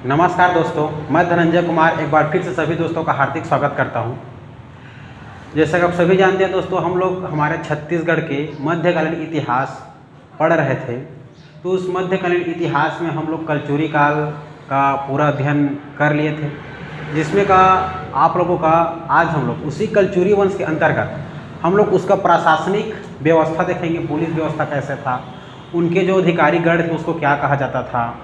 नमस्कार दोस्तों, मैं धनंजय कुमार एक बार फिर से सभी दोस्तों का हार्दिक स्वागत करता हूं। जैसा कि आप सभी जानते हैं दोस्तों, हम लोग हमारे छत्तीसगढ़ के मध्यकालीन इतिहास पढ़ रहे थे। तो उस मध्यकालीन इतिहास में हम लोग कलचुरी काल का पूरा अध्ययन कर लिए थे, जिसमें का आप लोगों का आज हम लोग उसी कलचुरी वंश के अंतर्गत हम लोग उसका प्रशासनिक व्यवस्था देखेंगे। पुलिस व्यवस्था कैसे था, उनके जो अधिकारी गण थे उसको क्या कहा जाता था।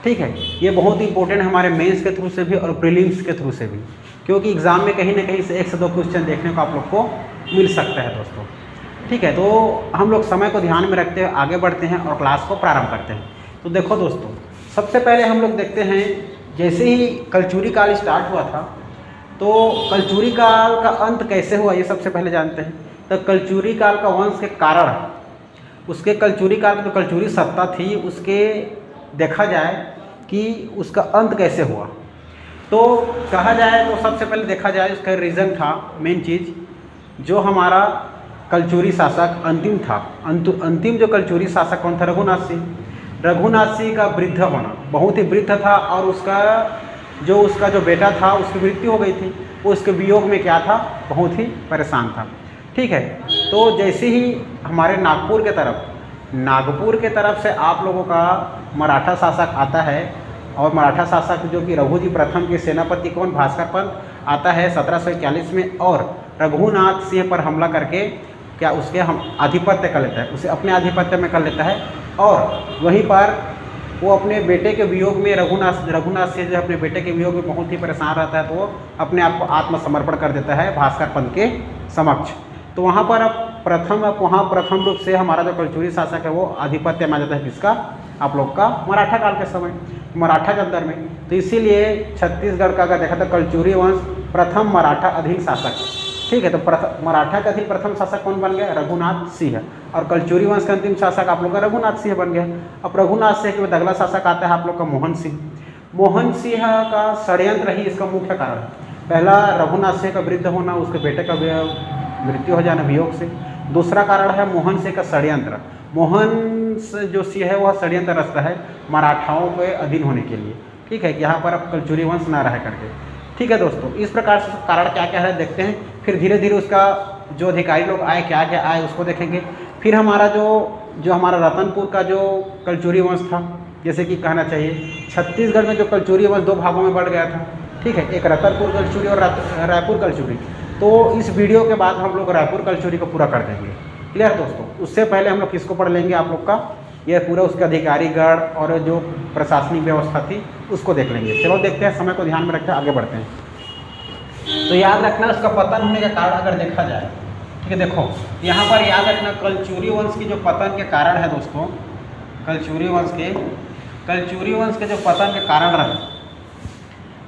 ठीक है, ये बहुत इंपॉर्टेंट है हमारे मेंस के थ्रू से भी और प्रीलिम्स के थ्रू से भी, क्योंकि एग्ज़ाम में कहीं ना कहीं से 1 से 2 क्वेश्चन देखने को आप लोग को मिल सकता है दोस्तों। ठीक है, तो हम लोग समय को ध्यान में रखते हुए आगे बढ़ते हैं और क्लास को प्रारंभ करते हैं। तो देखो दोस्तों, सबसे पहले हम लोग देखते हैं, जैसे ही कलचुरी काल स्टार्ट हुआ था तो कलचुरी काल का अंत कैसे हुआ ये सबसे पहले जानते हैं। तो कलचुरी काल का वंश के कारण, उसके कलचुरी काल की जो कलचुरी सत्ता थी उसके देखा जाए कि उसका अंत कैसे हुआ। तो कहा जाए तो सबसे पहले देखा जाए उसका रीज़न था, मेन चीज़ जो हमारा कलचुरी शासक अंतिम था। अंतिम जो कलचुरी शासक कौन था? रघुनाथ सिंह। रघुनाथ सिंह का वृद्ध होना, बहुत ही वृद्ध था और उसका जो बेटा था उसकी मृत्यु हो गई थी। वो उसके वियोग में क्या था, बहुत ही परेशान था। ठीक है, तो जैसे ही हमारे नागपुर के तरफ से आप लोगों का मराठा शासक आता है, और मराठा शासक जो कि रघुजी प्रथम के सेनापति कौन, भास्कर पंत आता है 1741 में, और रघुनाथ सिंह पर हमला करके क्या उसके हम आधिपत्य कर लेता है, उसे अपने आधिपत्य में कर लेता है। और वहीं पर वो अपने बेटे के वियोग में रघुनाथ सिंह जो अपने बेटे के वियोग में बहुत ही परेशान रहता है, तो वो अपने आप को आत्मसमर्पण कर देता है भास्कर पंत के समक्ष। तो वहाँ पर प्रथम रूप से हमारा जो कलचुरी शासक है वो आधिपत्य में आ जाता है, किसका? आप लोग का मराठा काल के समय, मराठा के अंदर में। तो इसीलिए छत्तीसगढ़ का अगर देखा तो कलचुरी वंश प्रथम मराठा अधीन शासक। ठीक है, तो मराठा के अधीन प्रथम शासक कौन बन गया? रघुनाथ सिंह। और कलचुरी वंश का अंतिम शासक आप लोग का रघुनाथ सिंह बन गया। अब रघुनाथ सिंह के बाद अगला शासक आता है आप लोग का मोहन सिंह। मोहन सिंह का षड्यंत्र ही इसका मुख्य कारण। पहला रघुनाथ सिंह का वृद्ध होना, उसके बेटे का मृत्यु हो जाना वियोग से। दूसरा कारण है मोहन सिंह का षड्यंत्र। मोहन जो सिंह है वह षड्यंत्र रचता है मराठाओं के अधीन होने के लिए। ठीक है, कि यहाँ पर अब कलचुरी वंश ना रह करके। ठीक है दोस्तों, इस प्रकार से कारण क्या क्या है देखते हैं। फिर धीरे धीरे उसका जो अधिकारी लोग आए, क्या क्या आए उसको देखेंगे। फिर हमारा जो हमारा रतनपुर का जो कलचुरी वंश था, जैसे कि कहना चाहिए छत्तीसगढ़ में जो कलचुरी वंश 2 भागों में बढ़ गया था। ठीक है, एक रतनपुर कलचुरी और रायपुर कलचुरी। तो इस वीडियो के बाद हम लोग रायपुर कलचुरी को पूरा कर देंगे। क्लियर दोस्तों? उससे पहले हम लोग किसको पढ़ लेंगे? आप लोग का यह पूरा उसका अधिकारीगण और जो प्रशासनिक व्यवस्था थी उसको देख लेंगे। चलो देखते हैं, समय को ध्यान में रखते आगे बढ़ते हैं। तो याद रखना, उसका पतन होने का कारण अगर देखा जाए, ठीक है, देखो यहाँ पर याद रखना कलचुरी वंश की जो पतन के कारण है दोस्तों, कलचुरी वंश के जो पतन के कारण रहे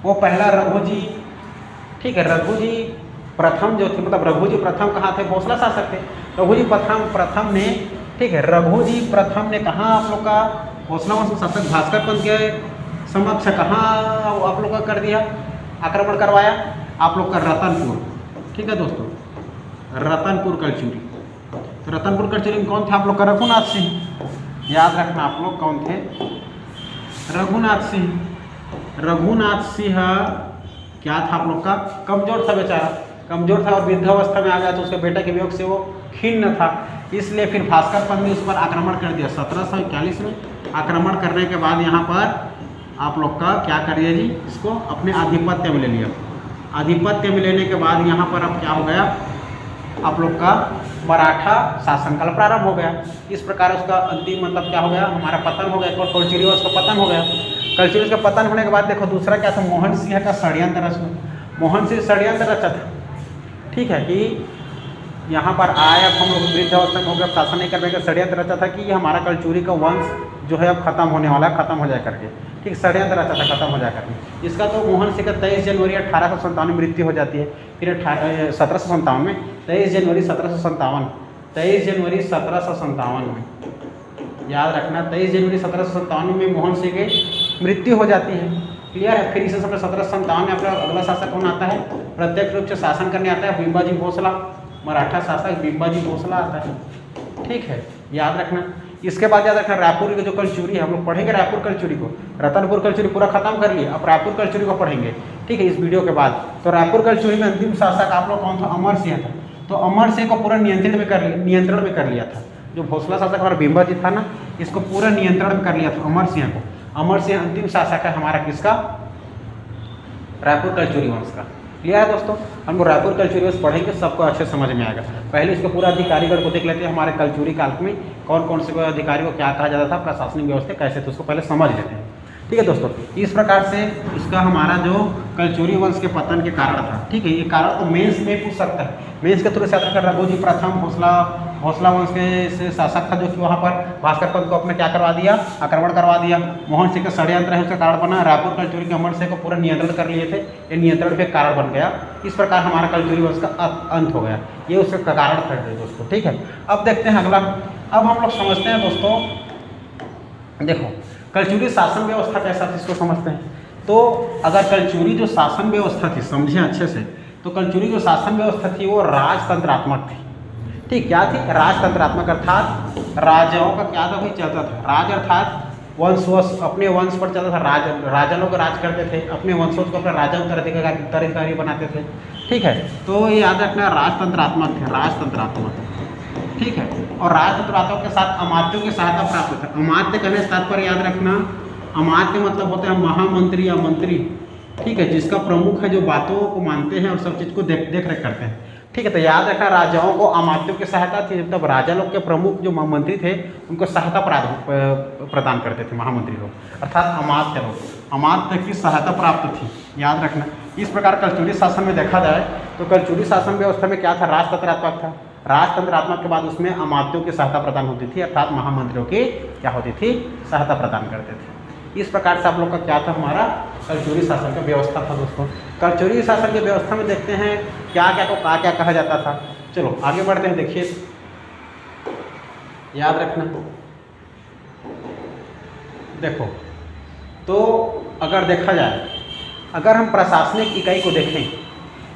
वो पहला रघुजी। ठीक है, रघुजी प्रथम जो थे, मतलब रघुजी प्रथम कहाँ थे? भोसला शासक थे। रघुजी प्रथम ने, ठीक है, रघुजी प्रथम ने कहाँ आप लोग का भोसला वंश शासक भास्कर पंत के समक्ष कहाँ आप लोग का कर दिया, आक्रमण करवाया? आप लोग का रतनपुर। ठीक है दोस्तों, रतनपुर कलचुरी। तो रतनपुर कलचुरी में कौन थे आप लोग का? रघुनाथ सिंह। याद रखना आप लोग कौन थे? रघुनाथ सिंह क्या था आप लोग का? कमजोर था बेचारा, कमजोर था और वृद्धावस्था में आ गया, तो उसके बेटे के वियोग से वो खिन्न था। इसलिए फिर भास्कर पंत ने उस पर आक्रमण कर दिया 1741 में। आक्रमण करने के बाद यहाँ पर आप लोग का क्या कर दिया जी, इसको अपने आधिपत्य में ले लिया। आधिपत्य में लेने के बाद यहाँ पर अब क्या हो गया, आप लोग का मराठा शासनकाल प्रारंभ हो गया। इस प्रकार उसका अंतिम मतलब क्या हो गया, हमारा पतन हो गया। एक बार कलचुरी वंश का पतन हो गया। कलचुरी का पतन होने के बाद देखो दूसरा क्या था, मोहन सिंह का षड्यंत्र रचना। मोहन सिंह षड्यंत्र रचा था। ठीक है, कि यहाँ पर आए, अब हम लोग वृद्ध अवस्था में हो गया, शासन नहीं करने का षड्यंत्र रचा था कि हमारा कलचुरी का वंश जो है अब खत्म होने वाला है, खत्म हो जाए करके। ठीक, षड्यंत्र रचा था खत्म हो जाए करके। इसका तो मोहन सिंह का 23 जनवरी 1857 में मृत्यु हो जाती है। फिर 1757 में 23 जनवरी 1757 में याद रखना, 23 जनवरी 1757 में मोहन सिंह की मृत्यु हो जाती है। क्लियर है? फिर इसी समय 1757 में अपना अगला शासक कौन आता है? प्रत्यक्ष रूप से शासन करने आता है बिंबाजी भोसला। मराठा शासक बिंबाजी भोसला आता है। ठीक है, याद रखना। इसके बाद याद रखना रायपुर की जो कलचुरी है, हम लोग पढ़ेंगे रायपुर कलचुरी को। रतनपुर कलचुरी पूरा खत्म कर लिए, अब रायपुर कलचुरी को पढ़ेंगे, ठीक है, इस वीडियो के बाद। तो रायपुर कलचुरी में अंतिम शासक आप लोग कौन था? अमर सिंह था। तो अमर सिंह को पूरा नियंत्रण में कर लिया था। जो भोसला शासक हमारा भीमभद्र जी था ना, इसको पूरा नियंत्रण में कर लिया था अमर सिंह को। अमर सिंह अंतिम शासक है हमारा किसका? रायपुर कलचुरी वंश का। क्लियर है दोस्तों? हम लोग रायपुर कलचुरी वंश पढ़ेंगे, सबको अच्छे समझ में आएगा। पहले इसके पूरा अधिकारीगण को देख लेते हैं। हमारे कलचुरी काल में कौन कौन से अधिकारी को क्या कहा जाता था, प्रशासनिक व्यवस्था कैसे, तो उसको पहले समझ लेते हैं। ठीक है दोस्तों, इस प्रकार से इसका हमारा जो कलचुरी वंश के पतन के कारण था, ठीक है, ये कारण तो मेंस में पूछ सकता है। मेंस के थ्रू से याद रखना, रघुजी प्रथम भोसला वंश के शासक था, जो कि वहाँ पर भास्कर पंत को अपने क्या करवा दिया, आक्रमण करवा दिया। मोहन सिंह का षड्यंत्र है, उसका कारण बना रायपुर कलचुरी के अमर सिंह को पूरा नियंत्रण कर लिए थे, ये नियंत्रण पे कारण बन गया। इस प्रकार हमारा कलचुरी वंश का अंत हो गया, ये उसका कारण था दोस्तों। ठीक है, अब देखते हैं अगला। अब हम लोग समझते हैं दोस्तों, देखो कलचुरी शासन व्यवस्था कैसा थी, इसको समझते हैं। तो अगर कलचुरी जो शासन व्यवस्था थी, समझें अच्छे से, तो कलचुरी जो शासन व्यवस्था थी वो राजतंत्रात्मक थी। ठीक, क्या थी? राजतंत्रात्मक, अर्थात राजाओं का क्या था भाई चलता था। राज अर्थात वंश अपने वंश पर चलता था। राजा लोग राज करते थे, अपने वंशों को अपने राजा उत्तराधिकारी बनाते थे। ठीक है, तो ये याद रखना राजतंत्रात्मक थे, राजतंत्रात्मक। ठीक है, और राजतंत्रात्मक के साथ अमात्यों की सहायता प्राप्त होता है। अमात्य कहने से तात्पर्य याद रखना, अमात्य मतलब होते हैं महामंत्री या मंत्री। ठीक है, जिसका प्रमुख है, जो बातों को मानते हैं और सब चीज़ को देख रेख करते हैं। ठीक है, तो याद रखना राजाओं को अमात्यों की सहायता थी, मतलब राजा लोग के प्रमुख जो मंत्री थे उनको सहायता प्रदान करते थे महामंत्री लोग, अर्थात अमात्य लोग, अमात्य की सहायता प्राप्त थी, याद रखना। इस प्रकार कलचुरी शासन में देखा जाए तो कलचुरी शासन व्यवस्था में क्या था? राजतंत्रात्मक था। राजतंत्रात्मक के बाद उसमें अमात्यों की सहायता प्रदान होती थी, अर्थात महामंत्रियों की क्या होती थी? सहायता प्रदान करते थे। इस प्रकार से आप लोग का क्या था? हमारा कलचुरी शासन का व्यवस्था था दोस्तों। कलचुरी शासन की व्यवस्था में देखते हैं क्या क्या कहा जाता था। चलो आगे बढ़ते हैं, देखिए याद रखना। देखो, तो अगर देखा जाए, अगर हम प्रशासनिक इकाई को देखें,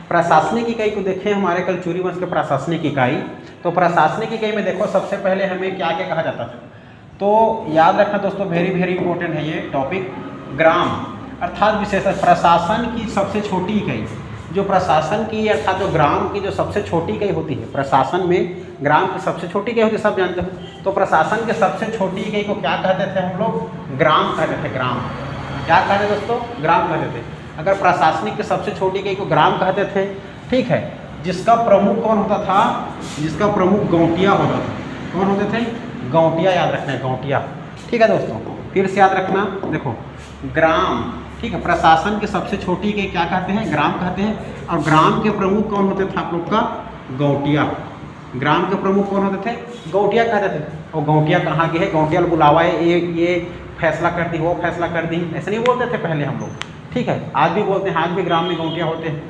प्रशासनिक इकाई को देखें हमारे कलचुरी वंश के प्रशासनिक इकाई, तो प्रशासनिक इकाई में देखो सबसे पहले हमें क्या क्या कहा जाता था। तो याद रखना दोस्तों, वेरी इंपॉर्टेंट है ये टॉपिक। ग्राम अर्थात विशेष प्रशासन की सबसे छोटी इकाई, जो प्रशासन की अर्थात जो ग्राम की जो सबसे छोटी इकाई होती है, प्रशासन में ग्राम की सबसे छोटी इकाई होती है, सब जानते हो। तो प्रशासन के सबसे छोटी इकाई को क्या कहते थे हम लोग? ग्राम कहते थे। ग्राम क्या कहते थे दोस्तों? ग्राम कहते थे। अगर प्रशासनिक की सबसे छोटी इकाई को ग्राम कहते थे, ठीक है, जिसका प्रमुख कौन होता था? जिसका प्रमुख गौटिया होता था। कौन होते थे? गौटिया, याद रखना है, गौटिया। ठीक है दोस्तों, फिर से याद रखना, देखो ग्राम, ठीक है, प्रशासन की सबसे छोटी इकाई क्या कहते हैं? ग्राम कहते हैं। और ग्राम के प्रमुख कौन होते थे आप लोग का? गौटिया। ग्राम के प्रमुख कौन होते थे? गौटिया कहते थे। और गौटिया कहाँ की है? गौटिया बुलावा है, ये फैसला कर दी, वो फैसला कर दी, ऐसे नहीं बोलते थे पहले हम लोग। ठीक है, आज भी बोलते हैं, आज भी ग्राम में गौटिया होते हैं।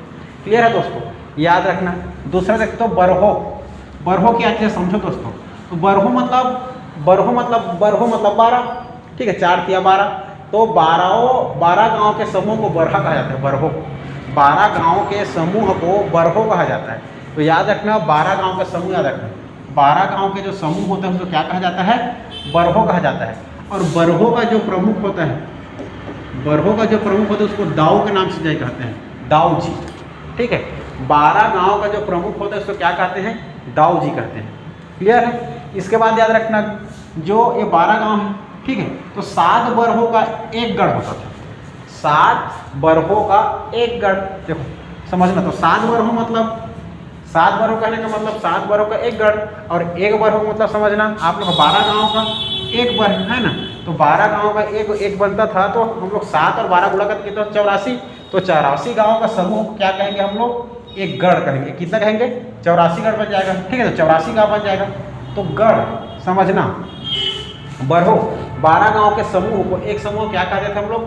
क्लियर है दोस्तों, याद रखना। दूसरा देखते हो बरहो। बरहो क्या चीज़ समझो दोस्तों। तो बरहो मतलब 12। ठीक है, 4 तिया 12, तो 12 गांव के समूह को बरहा कहा जाता है। बरहो, 12 गांव के समूह को बरहो कहा जाता है। तो याद रखना, 12 गांव का समूह याद रखना, 12 गांव के जो समूह होते हैं उसको क्या कहा जाता है? बरहो कहा जाता है। और बरहो का जो प्रमुख होता है, बरहो का जो प्रमुख होता है उसको दाऊ के नाम से जय कहते हैं, दाऊ जी। ठीक है, 12 गांव का जो प्रमुख होता है उसको क्या कहते हैं? दाऊ जी कहते हैं। क्लियर है? इसके बाद याद रखना, जो ये 12 गांव है, ठीक है, तो 7 बरहों का एक गढ़ होता था। 7 बरहों का एक गढ़, देखो समझना। तो 7 बरहों मतलब 7 बरहों कहने का मतलब 7 बरहों का एक गढ़, और एक बरहों मतलब समझना आप लोग 12 गांव का एक बर है ना। तो 12 गांव का एक बनता था, तो हम लोग 7 और 12 गुणा करके तो 84। तो 84 गांव का समूह क्या कहेंगे हम लोग? एक गढ़ कहेंगे। कितना कहेंगे? 84 गढ़ बन जाएगा। ठीक है, तो 84 गांव बन जाएगा। तो गढ़ समझना, बरहो 12 गांव के समूह को एक समूह क्या कहते थे हम लोग?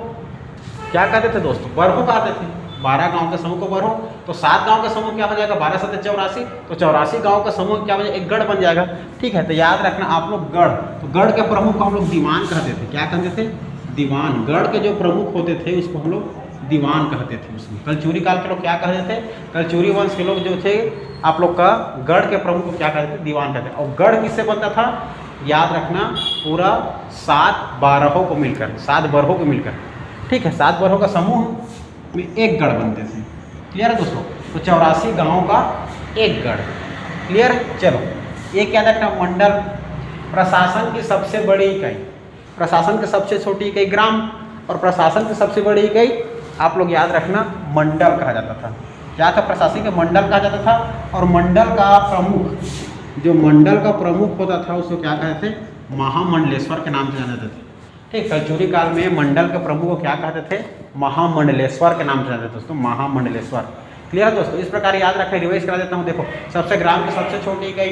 क्या कहते थे दोस्तों? बरहो कहते थे। 12 गांव के समूह को बरहो। तो 7 गांव का समूह क्या हो जाएगा? 12 7 84, तो 84 गांव का समूह क्या हो जाएगा? एक गढ़ बन जाएगा। ठीक है, तो याद रखना आप लोग गढ़, तो गढ़ के प्रमुख को हम लोग दीवान कहते थे। क्या कहते थे? दीवान। गढ़ के जो प्रमुख होते थे उसको हम लोग दीवान कहते थे। उसमें कलचुरी काल के लोग क्या कहते थे? कलचुरी वंश के लोग जो थे आप लोग का गढ़ के प्रमुख को क्या कहते थे? दीवान कहते थे। और गढ़ किससे बनता था? याद रखना पूरा 7 बारहों को मिलकर, 7 बरहों को मिलकर, ठीक है, 7 बरहों का समूह में एक गढ़ बनते थे। क्लियर है दोस्तों? तो 84 गाँव का एक गढ़। क्लियर? चलो, एक याद रखना मंडल, प्रशासन की सबसे बड़ी इकाई, प्रशासन की सबसे छोटी इकाई ग्राम, और प्रशासन की सबसे बड़ी इकाई आप लोग याद रखना मंडल कहा जाता था। क्या था? प्रशासनिक मंडल कहा जाता था। और मंडल का प्रमुख, जो मंडल का प्रमुख होता था उसको क्या कहते थे? महामंडलेश्वर के नाम से जाने जाते थे। ठीक, कलचुरी काल में मंडल के प्रमुख को क्या कहते थे? महामंडलेश्वर के नाम से जाते थे दोस्तों, महामंडलेश्वर। क्लियर है दोस्तों? इस प्रकार याद रखें, रिवाइज करा देता हूँ। देखो, सबसे ग्राम की सबसे छोटी इकाई,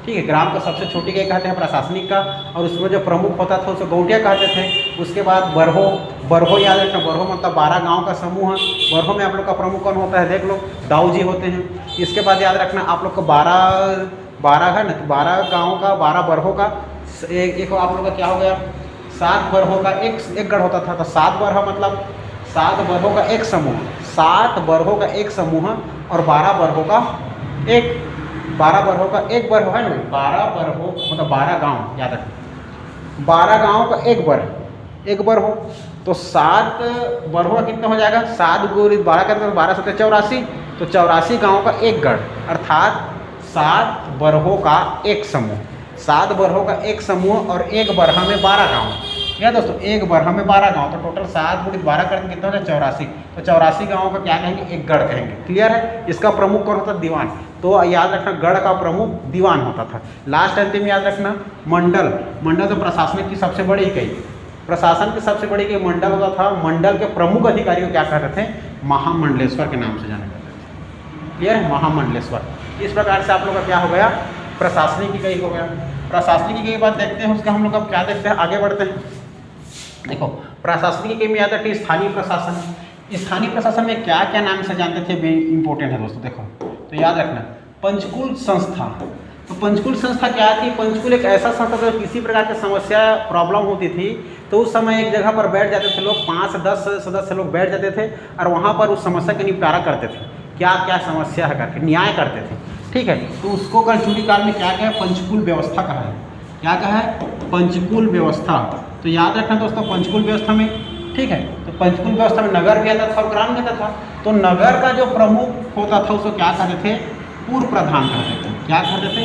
ठीक है, ग्राम का सबसे छोटी इकाई कहते हैं प्रशासनिक का, और उसमें जो प्रमुख होता था उसको गौटिया कहते थे। उसके बाद बरहो, बरहो याद रखना, बरहो मतलब 12 गाँव का समूह है। बरहो में आप लोग का प्रमुख कौन होता है? देख लो, दाऊ जी होते हैं। इसके बाद याद रखना आप लोग को 12 है ना, 12 गाँव का, 12 बरहों का एक आप लोग का क्या हो गया? 7 बरहों का एक गढ़ होता था। तो 7 बरह मतलब 7 बरहों का एक समूह, 7 बरहों का एक समूह, और 12 बरहों का एक, 12 बरहों का एक बरह है ना, 12 बरहों मतलब 12 गांव, याद रखना 12 गांव का एक बरहो। तो 7 बरहों का कितना हो जाएगा? 7 गुणे 12 का 12 7 84, तो 84 गाँव का एक गढ़, अर्थात 7 बरहों का एक समूह, 7 बरहों का एक समूह, और एक बरहा में 12 गाँव। या दोस्तों, एक बरहा में 12 गांव, तो टोटल 7 गुणित 12 करके कितना हो जाए? 84। तो 84 गाँव का क्या कहेंगे? एक गढ़ कहेंगे। क्लियर है? इसका प्रमुख कौन होता? दीवान। तो याद रखना गढ़ का प्रमुख दीवान होता था। लास्ट अंतिम याद रखना मंडल, मंडल तो प्रशासनिक की सबसे बड़ी इकाई, प्रशासन की सबसे बड़ी इकाई मंडल होता था। मंडल के प्रमुख अधिकारी को क्या कहते थे? महामंडलेश्वर के नाम से जाने जाते थे। क्लियर है? महामंडलेश्वर। इस प्रकार से आप लोग का क्या हो गया? प्रशासनिक इकाई हो गया। प्रशासनिक इकाई की बात देखते हैं, उसका हम लोग अब क्या देखते हैं, आगे बढ़ते हैं। देखो, प्रशासनिक इकाई में याद रखिए स्थानीय प्रशासन। स्थानीय प्रशासन में क्या क्या नाम से जानते थे? वे इंपॉर्टेंट है दोस्तों। देखो, तो याद रखना पंचकुल संस्था। तो पंचकुल संस्था क्या थी? पंचकुल एक ऐसा संस्था था, किसी प्रकार की समस्या प्रॉब्लम होती थी तो उस समय एक जगह पर बैठ जाते थे लोग, 5 से 10 सदस्य लोग बैठ जाते थे, और वहाँ पर उस समस्या का निपटारा करते थे। क्या क्या समस्या है करके न्याय करते थे। ठीक है, तो उसको कलचुरी काल में क्या कहा? पंचकुल व्यवस्था कहा है। क्या कहा है? पंचकुल व्यवस्था। तो याद रखना दोस्तों, पंचकुल व्यवस्था में, ठीक है, तो पंचकुल व्यवस्था में नगर भी आता था और ग्राम भी आता था। तो नगर का जो प्रमुख होता था उसको क्या कहते थे? पूर्व प्रधान कहते थे। क्या कहते थे?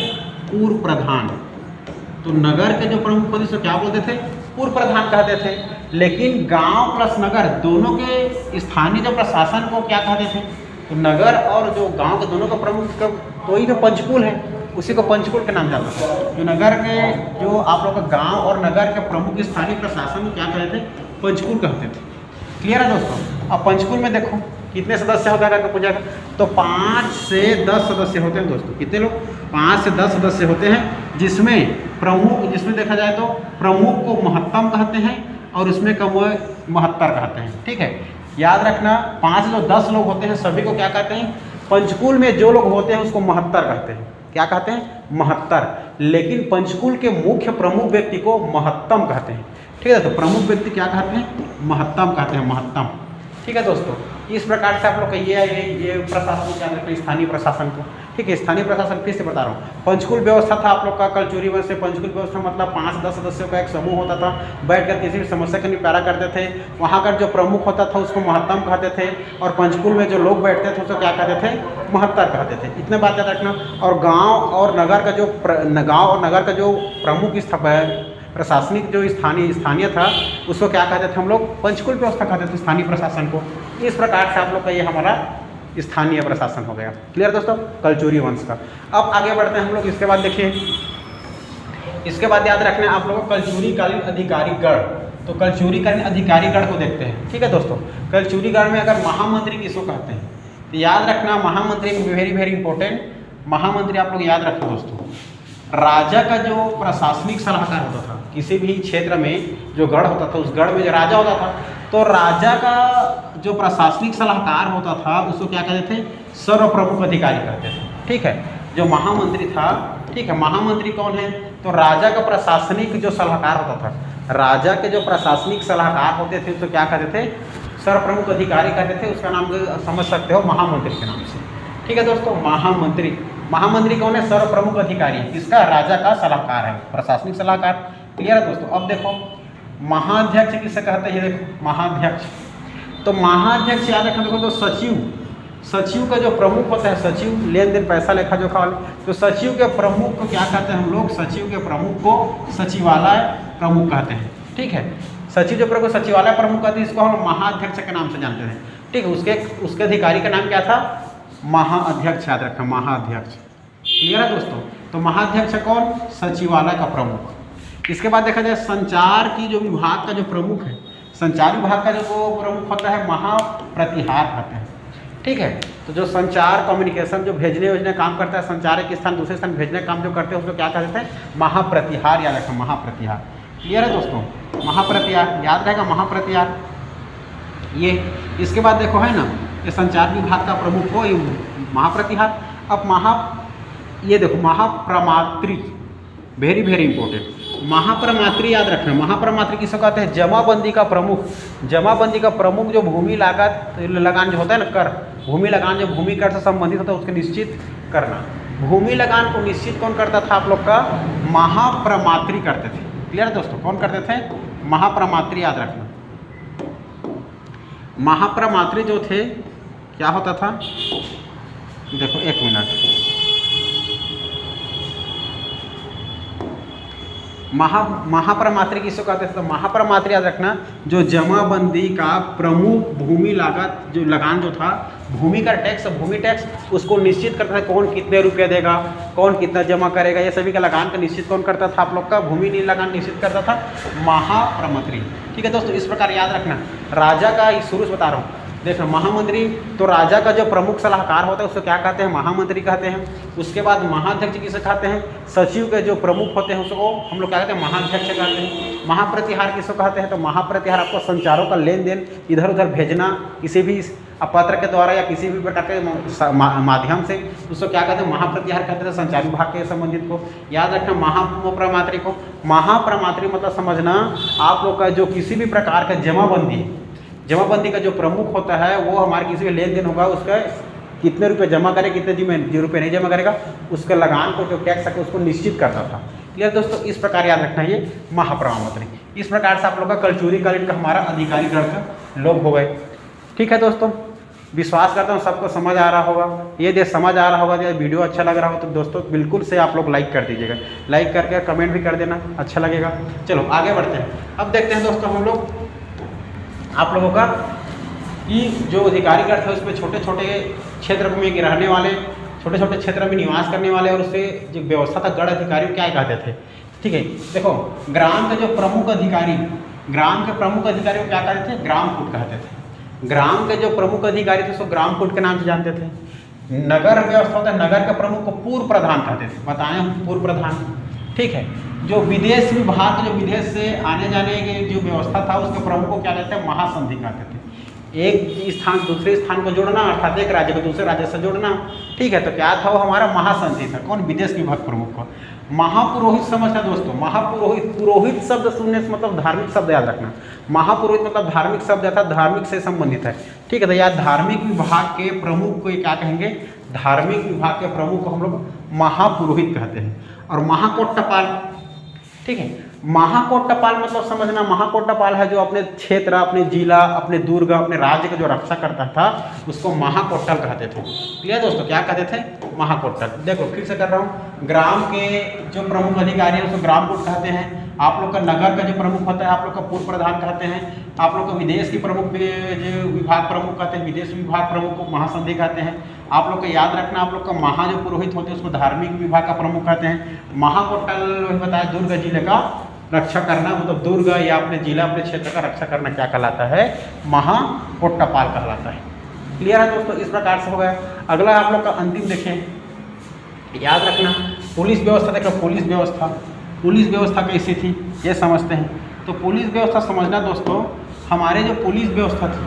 पूर्व प्रधान। तो नगर के जो प्रमुख होते थे क्या बोलते थे? पूर्व प्रधान कहते थे। लेकिन गांव प्लस नगर दोनों के स्थानीय जो प्रशासन को क्या कहते थे? तो नगर और जो गांव के दोनों का प्रमुख तो ही तो पंचकुल है, उसी को पंचकुल के नाम जाता था। जो नगर के जो आप लोग का गांव और नगर के प्रमुख स्थानीय प्रशासन को क्या कहते थे? पंचकुल कहते थे। क्लियर है दोस्तों? अब पंचकुल में देखो कितने सदस्य होता है करके पूछा, तो 5 से 10 सदस्य होते हैं दोस्तों। कितने लोग? 5 से 10 सदस्य होते हैं, जिसमें प्रमुख, जिसमें देखा जाए तो प्रमुख को महत्तम कहते हैं और उसमें कम महत्तर कहते हैं। ठीक है, याद रखना 5 से जो 10 लोग होते हैं सभी को क्या कहते हैं? पंचकुल में जो लोग होते हैं उसको महत्तर कहते हैं। क्या कहते हैं? महत्तर। लेकिन पंचकुल के मुख्य प्रमुख व्यक्ति को महत्तम कहते हैं। ठीक है, तो प्रमुख व्यक्ति क्या कहते हैं? महत्तम कहते हैं, महत्तम। ठीक है दोस्तों, इस प्रकार से आप लोग कहिए ये प्रशासन क्या कहते हैं? स्थानीय प्रशासन को। ठीक है, स्थानीय प्रशासन फिर से बता रहा हूँ। पंचकुल व्यवस्था था आप लोग का कलचुरी वन से। पंचकुल व्यवस्था मतलब 5-10 सदस्यों का एक समूह होता था, बैठकर किसी भी समस्या का निपटारा करते थे। वहाँ का जो प्रमुख होता था उसको महत्तम कहते थे, और पंचकुल में जो लोग बैठते थे उसको क्या कहते थे? महत्तर कहते थे। इतने बात याद रखना। और गाँव और नगर का जो प्रमुख प्रशासनिक जो स्थानीय था उसको क्या कहते थे हम लोग? पंचकुल व्यवस्था कहते थे स्थानीय प्रशासन को। इस प्रकार से आप लोग का ये हमारा स्थानीय प्रशासन हो गया। क्लियर दोस्तों? कलचुरी वंश का। अब आगे बढ़ते हैं हम लोग। इसके बाद देखिए, इसके बाद याद रखना आप लोगों को कलचुरी कालीन अधिकारी गढ़। तो कलचुरी कालीन अधिकारी गढ़ को देखते हैं। ठीक है दोस्तों, कलचुरी गढ़ में अगर महामंत्री किसको कहते हैं तो याद रखना महामंत्री वेरी वेरी इंपॉर्टेंट। महामंत्री आप लोग याद रखना दोस्तों, राजा का जो प्रशासनिक सलाहकार होता था किसी भी क्षेत्र में, जो गढ़ होता था उस गढ़ में जो राजा होता था, तो राजा का जो प्रशासनिक सलाहकार होता था उसको क्या कहते थे? सर्वप्रमुख अधिकारी कहते थे। ठीक है, जो महामंत्री था, ठीक है, महामंत्री कौन है? तो राजा का प्रशासनिक जो सलाहकार होता था, राजा के जो प्रशासनिक सलाहकार होते थे उसको क्या कहते थे? सर्वप्रमुख अधिकारी कहते थे। उसका नाम समझ सकते हो महामंत्री के नाम से। ठीक है दोस्तों, महामंत्री। महामंत्री कौन है? सर्व प्रमुख अधिकारी है। किसका? राजा का सलाहकार है, प्रशासनिक सलाहकार। क्लियर है दोस्तों? अब देखो महाध्यक्ष किसे कहते हैं? देखो महाध्यक्ष, तो महाध्यक्ष याद रखना। देखो तो सचिव का जो प्रमुख होता है, सचिव लेन देन पैसा लेखा जोखा वाले, तो सचिव के प्रमुख को क्या कहते हैं हम लोग? सचिव के प्रमुख को सचिवालय प्रमुख कहते हैं। ठीक है, सचिव जो प्रमुख सचिवालय प्रमुख कहते हैं, इसको हम महाध्यक्ष के नाम से जानते हैं। ठीक है, उसके अधिकारी का नाम क्या था? महाअध्यक्ष। याद रखना, महाअध्यक्ष। क्लियर है दोस्तों? तो महाध्यक्ष कौन? सचिवालय का प्रमुख। इसके बाद देखा जाए संचार की जो विभाग का जो प्रमुख है, संचार विभाग का जो प्रमुख होता है महाप्रतिहार कहते हैं। ठीक है, तो जो संचार कम्युनिकेशन जो भेजने काम करता है, संचार एक स्थान दूसरे स्थान भेजने का काम जो करते हैं उसको क्या कहते हैं? महाप्रतिहार। याद रखना, महाप्रतिहार। क्लियर है दोस्तों? महाप्रतिहार याद रहेगा, महाप्रतिहार ये। इसके बाद देखो है ना, ये संचार विभाग का प्रमुख हो ये महाप्रतिहार। अब ये देखो महाप्रमात्री, वेरी इंपॉर्टेंट। महाप्रमात्री याद रखना, महाप्रमात्री किसको कहते हैं? जमाबंदी का प्रमुख। जमाबंदी का प्रमुख जो भूमि लागत लगान जो होता है ना, कर, भूमि लगान जो भूमि कर से संबंधित होता है उसको निश्चित करना। भूमि लगान को निश्चित कौन करता था आप लोग का? महाप्रमात्री करते थे। क्लियर है दोस्तों? कौन करते थे? महाप्रमात्री। याद रखना, महाप्रमात्री जो थे क्या होता था? देखो एक मिनट, महाप्रमात्री किसको कहते थे? तो महाप्रमात्री याद रखना, जो जमाबंदी का प्रमुख भूमि लागत जो लगान जो था, भूमि का टैक्स, भूमि टैक्स उसको निश्चित करता था। कौन कितने रुपये देगा, कौन कितना जमा करेगा, ये सभी का लगान का निश्चित कौन करता था आप लोग का? भूमि लगान निश्चित करता था महाप्रमात्री। ठीक है दोस्तों, इस प्रकार याद रखना। राजा का शुरू से बता रहा हूँ, देखो महामंत्री तो राजा का जो प्रमुख सलाहकार होता है उसको क्या कहते हैं? महामंत्री कहते हैं। उसके बाद महाध्यक्ष किसे कहते हैं? सचिव के जो प्रमुख होते हैं उसको हम लोग क्या कहते हैं? महाध्यक्ष कहते हैं। महाप्रतिहार किसको कहते हैं? तो महाप्रतिहार आपको संचारों का लेन देन इधर उधर भेजना, किसी भी पत्र के द्वारा या किसी भी प्रकार के माध्यम से, उसको क्या कहते हैं? महाप्रतिहार कहते हैं, संचार विभाग के संबंधित को। याद रखना महाप्रमात्री को। महाप्रमात्री मतलब समझना आप लोग का जो किसी भी प्रकार का जमाबंदी का जो प्रमुख होता है वो हमारे किसी भी लेन देन होगा, उसका कितने रुपए जमा करे, कितने रुपए नहीं जमा करेगा, उसके लगान को जो टैक्स है उसको निश्चित करता था। क्लियर दोस्तों? इस प्रकार याद रखना ये महाप्रमात्री। इस प्रकार से आप लोग का कलचुरी कालीन का हमारा अधिकारी गण का लोग हो गए। ठीक है दोस्तों, विश्वास करता हूँ सबको समझ आ रहा होगा। ये समझ आ रहा होगा, ये वीडियो अच्छा लग रहा हो तो दोस्तों बिल्कुल से आप लोग लाइक कर दीजिएगा। लाइक करके कमेंट भी कर देना, अच्छा लगेगा। चलो आगे बढ़ते हैं। अब देखते हैं दोस्तों हम लोग आप लोगों का कि जो अधिकारी गण थे उसमें छोटे छोटे क्षेत्र में रहने वाले, छोटे छोटे क्षेत्र में निवास करने वाले और उससे जो व्यवस्था था गण अधिकारी क्या कहते थे? ठीक है, देखो ग्राम के जो प्रमुख अधिकारी, ग्राम के प्रमुख अधिकारी को क्या कहते थे? ग्रामकूट कहते थे। ग्राम के जो प्रमुख अधिकारी थे उसको ग्रामकूट के नाम से जानते थे। नगर व्यवस्था होता है, नगर के प्रमुख को पूर्व प्रधान कहते थे। बताएं हम पूर्व प्रधान। ठीक है, जो विदेश विभाग, जो विदेश से आने जाने की जो व्यवस्था था उसके प्रमुख को क्या कहते हैं? महासंधि कहते थे। एक स्थान दूसरे स्थान को जोड़ना, अर्थात एक राज्य को दूसरे राज्य से जोड़ना। ठीक है, तो क्या था वो? हमारा महासंधि था। कौन? विदेश विभाग प्रमुख को। महापुरोहित समझना दोस्तों, महापुरोहित, पुरोहित शब्द सुनने से मतलब धार्मिक शब्द याद रखना। महापुरोहित मतलब धार्मिक शब्द था, धार्मिक से संबंधित है। ठीक है, तो यार धार्मिक विभाग के प्रमुख को क्या कहेंगे? धार्मिक विभाग के प्रमुख को हम लोग महापुरोहित कहते हैं। और महाकोट्टपाल, ठीक है, महाकोट्टपाल मतलब समझना, महाकोट्टपाल है जो अपने क्षेत्र, अपने जिला, अपने दुर्ग, अपने राज्य का जो रक्षा करता था उसको महाकोट्टल कहते थे। क्लियर दोस्तों? क्या कहते थे? महाकोट्टल। देखो फिर से कर रहा हूँ, ग्राम के जो प्रमुख अधिकारी है उसको ग्रामकूट कहते हैं। आप लोग का नगर का जो प्रमुख होता है आप लोग का पूर्व प्रधान कहते हैं। आप लोग का विदेश की प्रमुख जो विभाग प्रमुख कहते हैं, विदेश विभाग प्रमुख को महासंधि कहते हैं। आप लोग को याद रखना, आप लोग का महा जो पुरोहित होते हैं उसको धार्मिक विभाग का प्रमुख कहते हैं। महाकोट्टल बताया दुर्ग जिले का रक्षा करना, मतलब दुर्ग या अपने जिला, अपने क्षेत्र का रक्षा करना क्या कहलाता है? महाकोट्टपाल कहलाता है। क्लियर है दोस्तों? इस प्रकार से हो गया। अगला आप लोग का अंतिम देखें, याद रखना पुलिस व्यवस्था। देखो पुलिस व्यवस्था, पुलिस व्यवस्था कैसी थी ये समझते हैं। तो पुलिस व्यवस्था समझना दोस्तों, हमारे जो पुलिस व्यवस्था थी,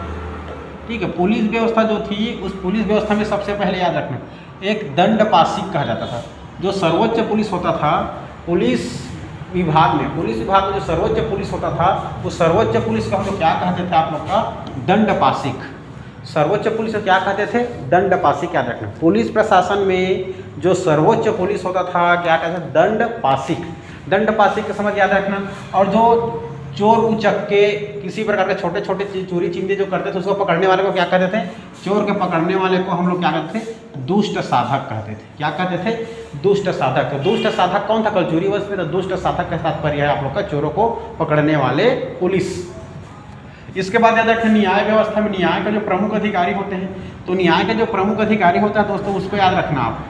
ठीक है, पुलिस व्यवस्था जो थी उस पुलिस व्यवस्था में सबसे पहले याद रखना एक दंडपाशिक कहा जाता था। जो सर्वोच्च पुलिस होता था पुलिस विभाग में, पुलिस विभाग में जो सर्वोच्च पुलिस होता था उस सर्वोच्च पुलिस को हम लोग क्या कहते थे आप लोग का? दंडपाशिक। सर्वोच्च पुलिस को क्या कहते थे? दंडपाशिक। याद रखना पुलिस प्रशासन में जो सर्वोच्च पुलिस होता था, क्या कहते हैं, दंड पासिक का समझ याद रखना। और जो चोर उचक्के किसी प्रकार के छोटे छोटे चोरी चिंदे जो करते थे उसको पकड़ने वाले को क्या कहते थे, चोर के पकड़ने वाले को हम लोग क्या कहते थे, दुष्ट साधक कहते थे। क्या कहते थे, दुष्ट साधक। तो दुष्ट साधक कौन था, कलचुरी वंश में। तो दुष्ट साधक का तात्पर्य है आप लोग का चोरों को पकड़ने वाले पुलिस। इसके बाद याद रखें न्याय व्यवस्था में न्याय का जो प्रमुख अधिकारी होते हैं, तो न्याय का जो प्रमुख अधिकारी होता है दोस्तों उसको याद रखना आप,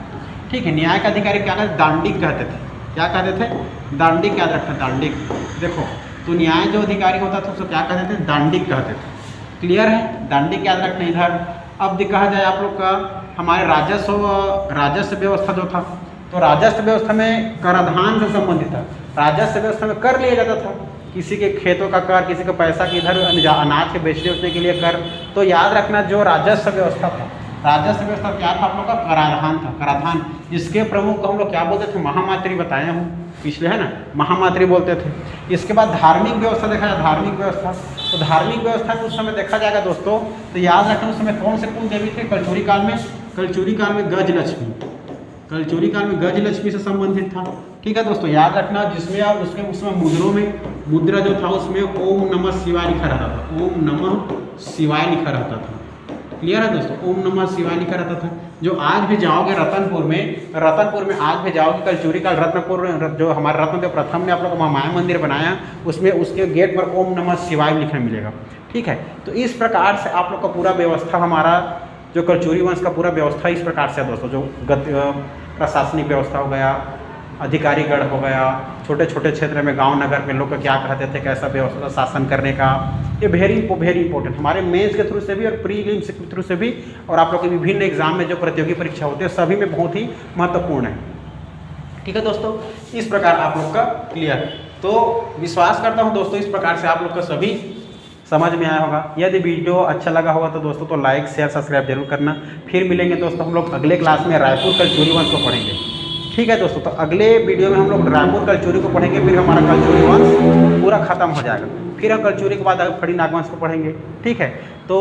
ठीक है। न्याय का अधिकारी क्या कहते, दांडिक कहते थे। क्या कहते थे, दांडिक याद रखना, दांडिक। देखो तो न्याय जो अधिकारी होता था उसको क्या कहते थे, दांडिक कहते थे। क्लियर है, दांडिक याद रखना इधर। अब कहा जाए आप लोग का हमारे राजस्व व्यवस्था जो था, तो राजस्व व्यवस्था में कराधान से संबंधित था। राजस्व व्यवस्था में कर लिया जाता था, किसी के खेतों का कर, किसी का पैसा की इधर अनाज के बेचने उचने के लिए कर। तो याद रखना जो राजस्व व्यवस्था था, राजस्व व्यवस्था क्या था आप लोग का, कराधान था, कराधान। जिसके प्रमुख को हम लोग क्या बोलते थे, महामात्री बताया हूँ पिछले, है ना, महामात्री बोलते थे। इसके बाद धार्मिक व्यवस्था देखा जाए, धार्मिक व्यवस्था। तो धार्मिक व्यवस्था में उस समय देखा जाएगा दोस्तों, तो याद रखना उस समय कौन से कुल देवी थे कलचुरी काल में, कलचुरी काल में गज लक्ष्मी, कलचुरी काल में गज लक्ष्मी से संबंधित था। ठीक है दोस्तों, याद रखना जिसमें आप उसमें मुद्रों में मुद्रा जो था उसमें ओम नमः शिवाय लिखा रहता था, ओम नमः शिवाय लिखा रहता था। क्लियर है दोस्तों, ओम नमः शिवाय लिखा रहता था। जो आज भी जाओगे रतनपुर में आज भी जाओगे कलचुरी का रत्नपुर, जो हमारे रत्नदेव प्रथम ने आप लोग को माया मंदिर बनाया, उसमें उसके गेट पर ओम नमः शिवाय लिखने मिलेगा। ठीक है, तो इस प्रकार से आप लोग का पूरा व्यवस्था, हमारा जो कलचुरी वंश का पूरा व्यवस्था इस प्रकार से है दोस्तों। जो प्रशासनिक व्यवस्था हो गया, अधिकारीगण हो गया, छोटे छोटे क्षेत्र में गांव नगर में लोग क्या कहते थे, कैसा व्यवस्था शासन करने का, ये वेरी इंपॉर्टेंट हमारे मेंस के थ्रू से भी और प्रीलिम्स के थ्रू से भी, और आप लोग के विभिन्न एग्जाम में जो प्रतियोगी परीक्षा होती है सभी में बहुत ही महत्वपूर्ण है। ठीक है दोस्तों, इस प्रकार आप लोग का क्लियर। तो विश्वास करता हूँ दोस्तों इस प्रकार से आप लोग का सभी समझ में आया होगा। यदि वीडियो अच्छा लगा होगा तो दोस्तों तो लाइक शेयर सब्सक्राइब जरूर करना। फिर मिलेंगे दोस्तों हम लोग अगले क्लास में रायपुर कलचुरी वंश को पढ़ेंगे। ठीक है दोस्तों, तो अगले वीडियो में हम लोग रायपुर कलचुरी को पढ़ेंगे, फिर हमारा कलचुरी वंश पूरा खत्म हो जाएगा। फिर हम कलचुरी के बाद फड़ी नागवंश को पढ़ेंगे। ठीक है, तो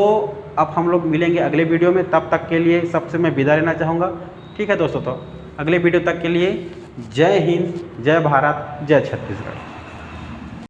अब हम लोग मिलेंगे अगले वीडियो में, तब तक के लिए सबसे मैं विदा लेना चाहूँगा। ठीक है दोस्तों, तो अगले वीडियो तक के लिए जय हिंद, जय भारत, जय छत्तीसगढ़।